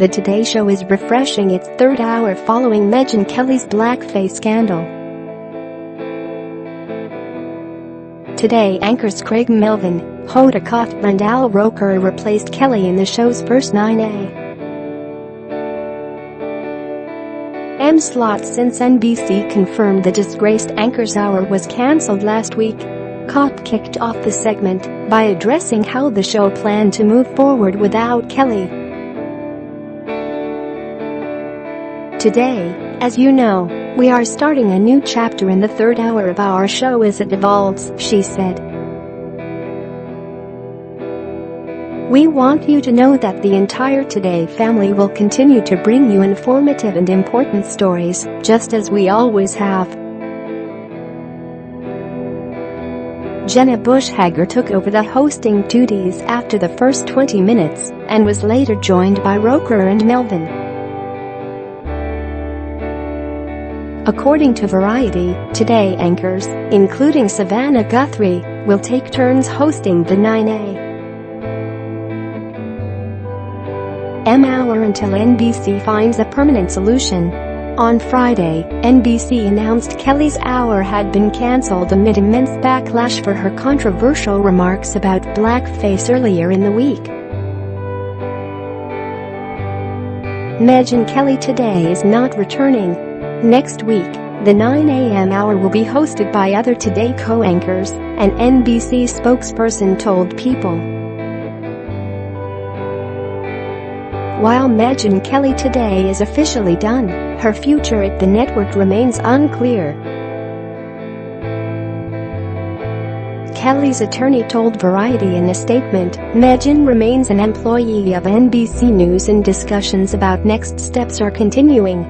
The Today Show is refreshing its third hour following Megyn Kelly's blackface scandal. Today anchors Craig Melvin, Hoda Kotb and Roker replaced Kelly in the show's first 9am slot since NBC confirmed the disgraced Anchor's Hour was cancelled last week. Kotb kicked off the segment by addressing how the show planned to move forward without Kelly. "Today, as you know, we are starting a new chapter in the third hour of our show as it evolves," she said. "We want you to know that the entire Today family will continue to bring you informative and important stories, just as we always have." Jenna Bush-Hager took over the hosting duties after the first 20 minutes and was later joined by Roker and Melvin. According to Variety, Today anchors, including Savannah Guthrie, will take turns hosting the 9am hour until NBC finds a permanent solution. On Friday, NBC announced Kelly's hour had been cancelled amid immense backlash for her controversial remarks about blackface earlier in the week. Megyn Kelly Today is not returning. Next week, the 9am hour will be hosted by other Today co-anchors, an NBC spokesperson told People. While Megyn Kelly Today is officially done, her future at the network remains unclear. Kelly's attorney told Variety in a statement, "Megyn remains an employee of NBC News and discussions about next steps are continuing."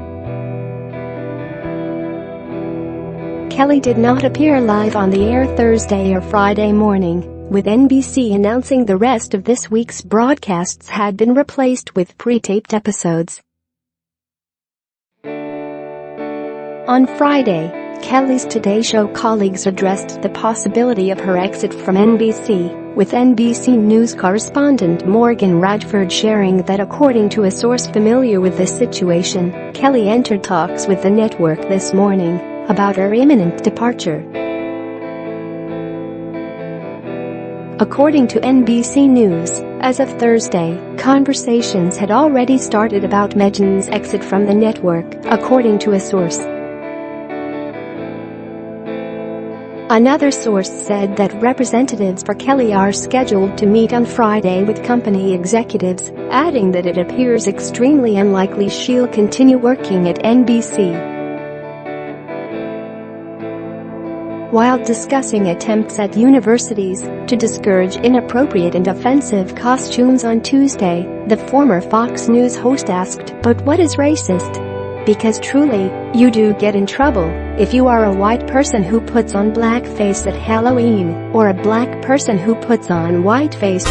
Kelly did not appear live on the air Thursday or Friday morning, with NBC announcing the rest of this week's broadcasts had been replaced with pre-taped episodes. On Friday, Kelly's Today Show colleagues addressed the possibility of her exit from NBC, with NBC News correspondent Morgan Radford sharing that according to a source familiar with the situation, Kelly entered talks with the network this morning about her imminent departure. According to NBC News, as of Thursday, conversations had already started about Megyn's exit from the network, according to a source. Another source said that representatives for Kelly are scheduled to meet on Friday with company executives, adding that it appears extremely unlikely she'll continue working at NBC. While discussing attempts at universities to discourage inappropriate and offensive costumes on Tuesday, the former Fox News host asked, "But what is racist? Because truly, you do get in trouble if you are a white person who puts on blackface at Halloween, or a black person who puts on whiteface."